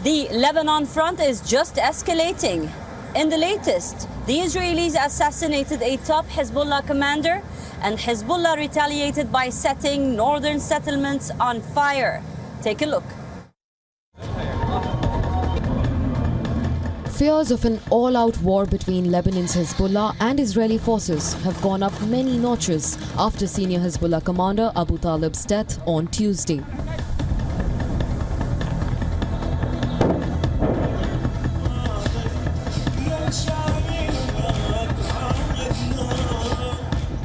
The Lebanon front is just escalating. In the latest, the Israelis assassinated a top Hezbollah commander, and Hezbollah retaliated by setting northern settlements on fire. Take a look. Fears of an all-out war between Lebanon's Hezbollah and Israeli forces have gone up many notches after senior Hezbollah commander Abu Talib's death on Tuesday.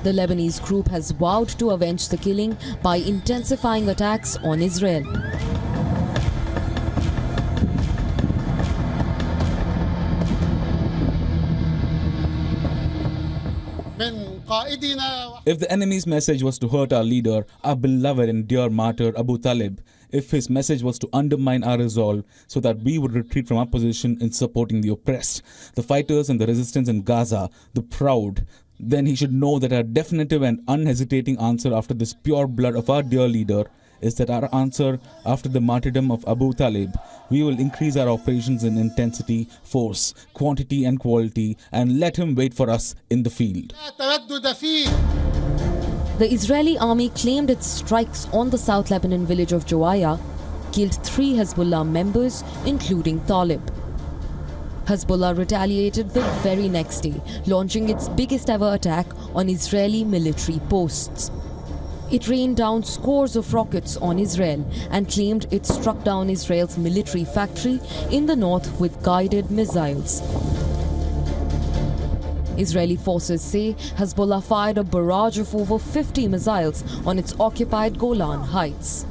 The Lebanese group has vowed to avenge the killing by intensifying attacks on Israel. If the enemy's message was to hurt our leader, our beloved and dear martyr Abu Talib, if his message was to undermine our resolve so that we would retreat from our position in supporting the oppressed, the fighters and the resistance in Gaza, the proud, then he should know that our definitive and unhesitating answer after this pure blood of our dear leader is that our answer after the martyrdom of Abu Talib, we will increase our operations in intensity, force, quantity and quality, and let him wait for us in the field. The Israeli army claimed its strikes on the South Lebanon village of Joaya killed 3 Hezbollah members, including Talib. Hezbollah retaliated the very next day, launching its biggest ever attack on Israeli military posts. It rained down scores of rockets on Israel and claimed it struck down Israel's military factory in the north with guided missiles. Israeli forces say Hezbollah fired a barrage of over 50 missiles on its occupied Golan Heights.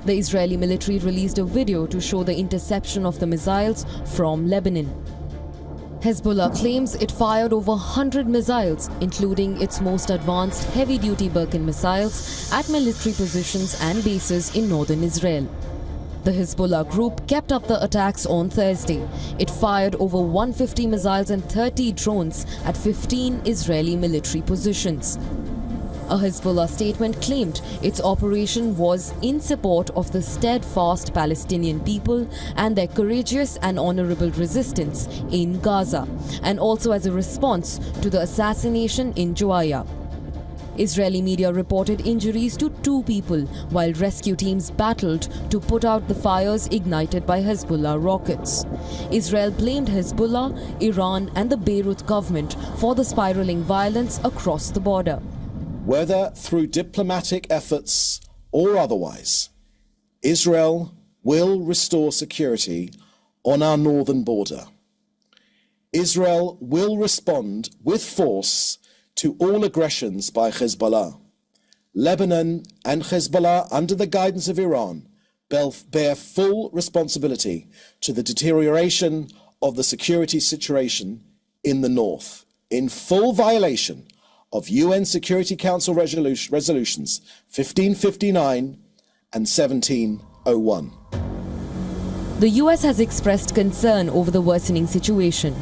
The Israeli military released a video to show the interception of the missiles from Lebanon. Hezbollah claims it fired over 100 missiles, including its most advanced heavy-duty Birkin missiles, at military positions and bases in northern Israel. The Hezbollah group kept up the attacks on Thursday. It fired over 150 missiles and 30 drones at 15 Israeli military positions. A Hezbollah statement claimed its operation was in support of the steadfast Palestinian people and their courageous and honorable resistance in Gaza, and also as a response to the assassination in Joaya. Israeli media reported injuries to 2 people, while rescue teams battled to put out the fires ignited by Hezbollah rockets. Israel blamed Hezbollah, Iran and the Beirut government for the spiraling violence across the border. Whether through diplomatic efforts or otherwise, Israel will restore security on our northern border. Israel will respond with force to all aggressions by Hezbollah. Lebanon and Hezbollah, under the guidance of Iran, bear full responsibility to the deterioration of the security situation in the north, in full violation of UN Security Council resolutions 1559 and 1701. The US has expressed concern over the worsening situation.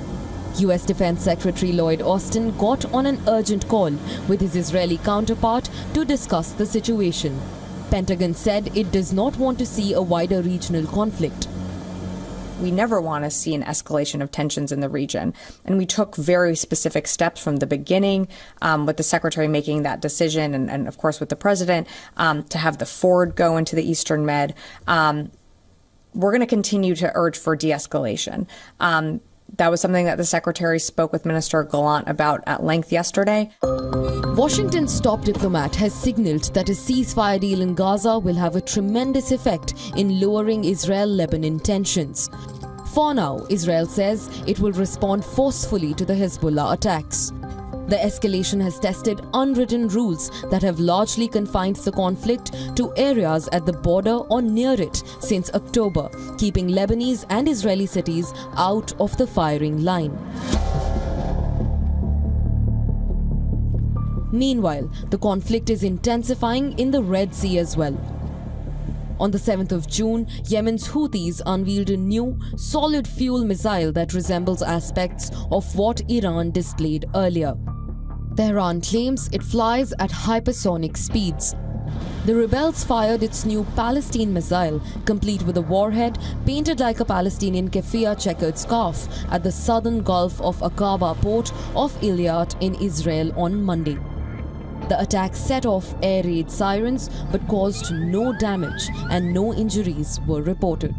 US Defense Secretary Lloyd Austin got on an urgent call with his Israeli counterpart to discuss the situation. Pentagon said it does not want to see a wider regional conflict. We never want to see an escalation of tensions in the region. And we took very specific steps from the beginning, with the secretary making that decision and of course, with the president, to have the Ford go into the Eastern Med. We're going to continue to urge for de-escalation. That was something that the secretary spoke with Minister Gallant about at length yesterday. Washington's top diplomat has signaled that a ceasefire deal in Gaza will have a tremendous effect in lowering Israel-Lebanon tensions. For now, Israel says it will respond forcefully to the Hezbollah attacks. The escalation has tested unwritten rules that have largely confined the conflict to areas at the border or near it since October, keeping Lebanese and Israeli cities out of the firing line. Meanwhile, the conflict is intensifying in the Red Sea as well. On the 7th of June, Yemen's Houthis unveiled a new, solid-fuel missile that resembles aspects of what Iran displayed earlier. Tehran claims it flies at hypersonic speeds. The rebels fired its new Palestine missile, complete with a warhead painted like a Palestinian keffiyeh checkered scarf, at the southern Gulf of Aqaba port of Eilat in Israel on Monday. The attack set off air raid sirens but caused no damage and no injuries were reported.